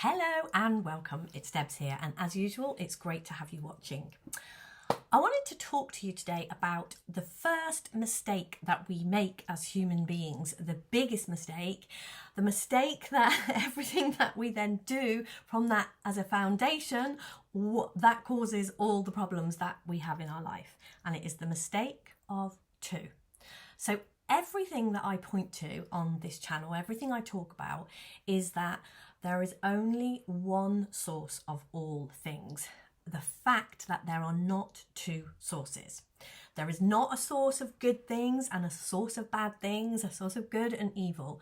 Hello and welcome, it's Debs here, and as usual it's great to have you watching. I wanted to talk to you today about the first mistake that we make as human beings, the biggest mistake, the mistake that everything that we then do from that as a foundation, that causes all the problems that we have in our life, and it is the mistake of two. So everything that I point to on this channel, everything I talk about, is that there is only one source of all things. The fact that there are not two sources. There is not a source of good things and a source of bad things, a source of good and evil.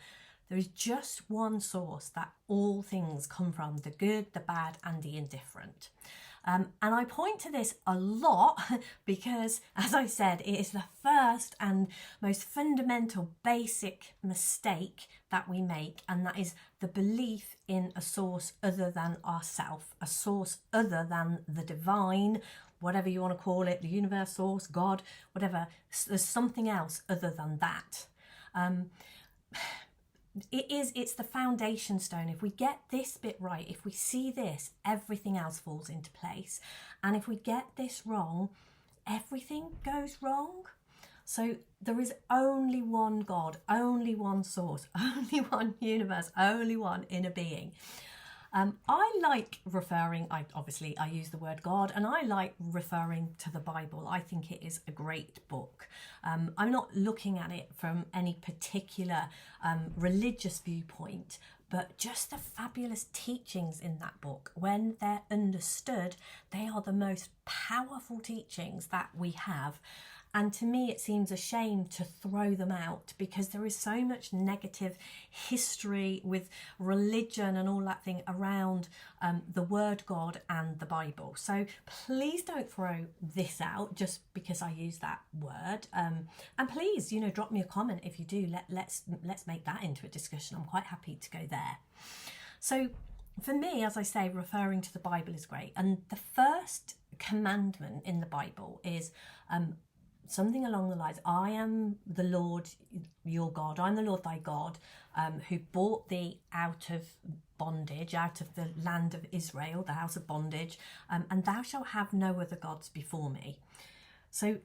There is just one source that all things come from, the good, the bad and the indifferent. And I point to this a lot because, as I said, it is the first and most fundamental basic mistake that we make, and that is the belief in a source other than ourself, a source other than the divine, whatever you want to call it, the universe, source, God, whatever. There's something else other than that. It's the foundation stone. If we get this bit right, if we see this, everything else falls into place. And if we get this wrong, everything goes wrong. So there is only one God, only one source, only one universe, only one inner being. I like referring, I use the word God, and I like referring to the Bible. I think it is a great book. I'm not looking at it from any particular religious viewpoint, but just the fabulous teachings in that book. When they're understood, they are the most powerful teachings that we have. And to me, it seems a shame to throw them out because there is so much negative history with religion and all that thing around the word God and the Bible. So please don't throw this out just because I use that word. And please, drop me a comment if you do. Let's make that into a discussion. I'm quite happy to go there. So for me, as I say, referring to the Bible is great. And the first commandment in the Bible is something along the lines, I am the Lord your God, I'm the Lord thy God, who brought thee out of bondage, out of the land of Israel, the house of bondage, and thou shalt have no other gods before me. So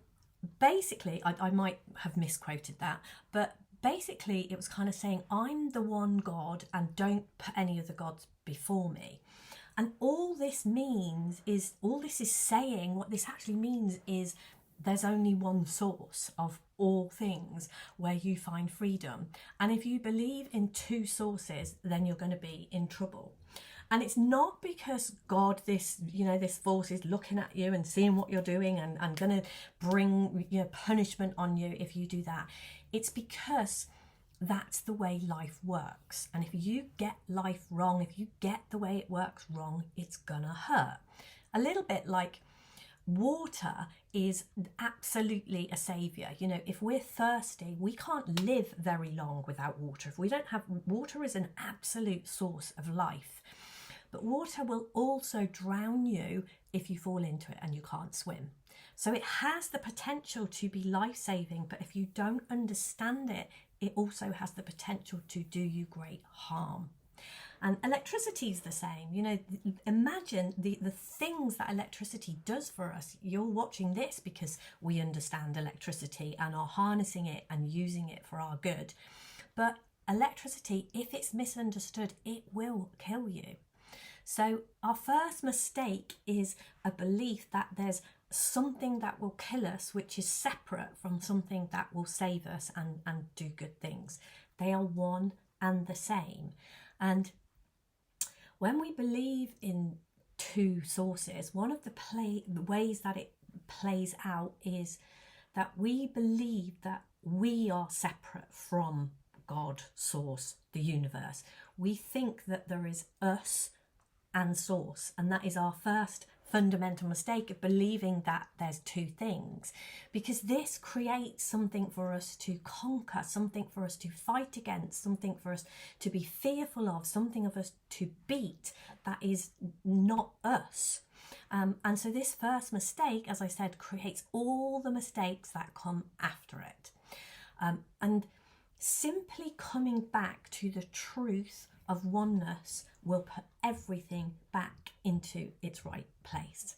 basically, I might have misquoted that, but basically it was kind of saying, I'm the one God and don't put any other gods before me. And all this is saying, what this actually means is, there's only one source of all things where you find freedom. And if you believe in two sources, then you're going to be in trouble. And it's not because God, this force is looking at you and seeing what you're doing and going to bring punishment on you if you do that. It's because that's the way life works. And if you get life wrong, if you get the way it works wrong, it's gonna hurt. A little bit like water is absolutely a saviour. If we're thirsty, we can't live very long without water. If we don't have water, is an absolute source of life. But water will also drown you if you fall into it and you can't swim. So it has the potential to be life-saving, but if you don't understand it, it also has the potential to do you great harm. And electricity is the same. Imagine the things that electricity does for us. You're watching this because we understand electricity and are harnessing it and using it for our good. But electricity, if it's misunderstood, it will kill you. So our first mistake is a belief that there's something that will kill us, which is separate from something that will save us and do good things. They are one and the same. And when we believe in two sources, one of the ways that it plays out is that we believe that we are separate from God, source, the universe. We think that there is us and source, and that is our first fundamental mistake of believing that there's two things, because this creates something for us to conquer, something for us to fight against, something for us to be fearful of, something of us to beat that is not us. And so this first mistake, as I said, creates all the mistakes that come after it. And simply coming back to the truth of oneness will put everything back into its right place.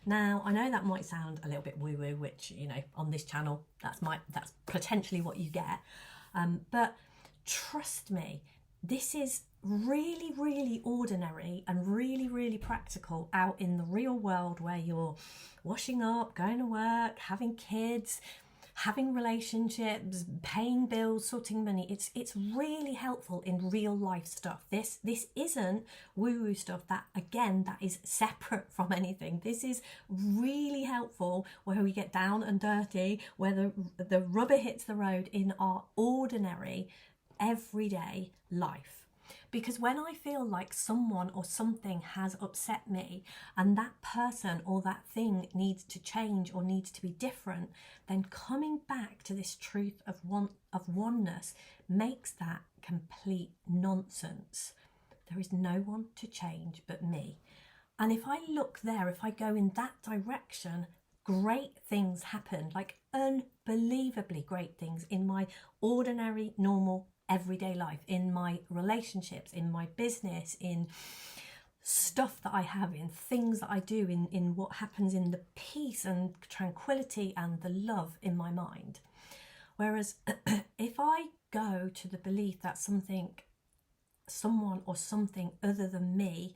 Now, I know that might sound a little bit woo-woo, which, you know, on this channel, that's potentially what you get. But trust me, this is really, really ordinary and really, really practical out in the real world, where you're washing up, going to work, having kids, having relationships, paying bills, sorting money. It's really helpful in real life stuff. This isn't woo-woo stuff that is separate from anything. This is really helpful where we get down and dirty, where the rubber hits the road in our ordinary, everyday life. Because when I feel like someone or something has upset me and that person or that thing needs to change or needs to be different, then coming back to this truth of oneness makes that complete nonsense. There is no one to change but me. And if I look there, if I go in that direction, great things happen, like unbelievably great things in my ordinary, normal, everyday life, in my relationships, in my business, in stuff that I have, in things that I do, in what happens in the peace and tranquility and the love in my mind. Whereas if I go to the belief that someone or something other than me,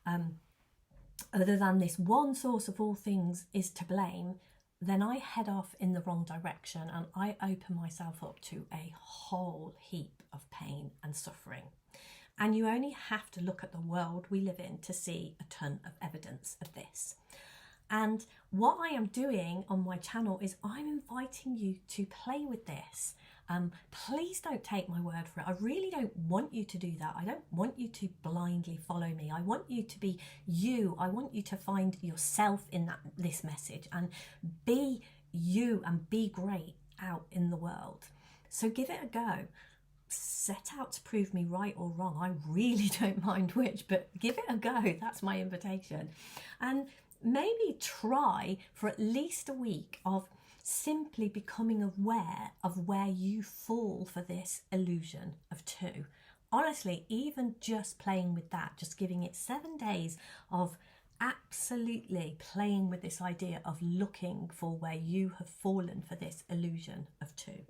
other than this one source of all things, is to blame, then I head off in the wrong direction and I open myself up to a whole heap of pain and suffering. And you only have to look at the world we live in to see a ton of evidence of this. And what I am doing on my channel is I'm inviting you to play with this. Please don't take my word for it. I really don't want you to do that. I don't want you to blindly follow me. I want you to be you. I want you to find yourself in this message and be you and be great out in the world. So give it a go. Set out to prove me right or wrong. I really don't mind which, but give it a go. That's my invitation. And maybe try for at least a week of simply becoming aware of where you fall for this illusion of two. Honestly, even just playing with that, just giving it 7 days of absolutely playing with this idea of looking for where you have fallen for this illusion of two.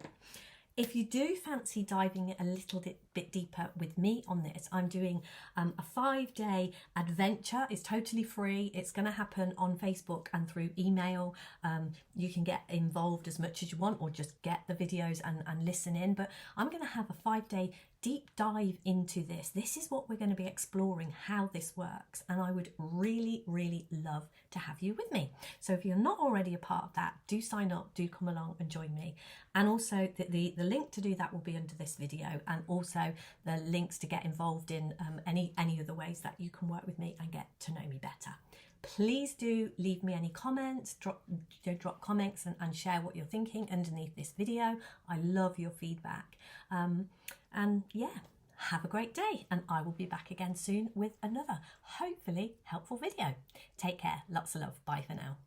If you do fancy diving a little bit deeper with me on this, I'm doing a 5-day adventure. It's totally free. It's going to happen on Facebook and through email. You can get involved as much as you want or just get the videos and listen in. But I'm going to have a 5-day deep dive into this. This is what we're going to be exploring, how this works. And I would really, really love to have you with me. So if you're not already a part of that, do sign up, do come along and join me. And also the link to do that will be under this video, and also the links to get involved in any of the ways that you can work with me and get to know me better. Please do leave me any comments, drop comments and share what you're thinking underneath this video. I love your feedback. And yeah, have a great day, and I will be back again soon with another hopefully helpful video. Take care, lots of love, bye for now.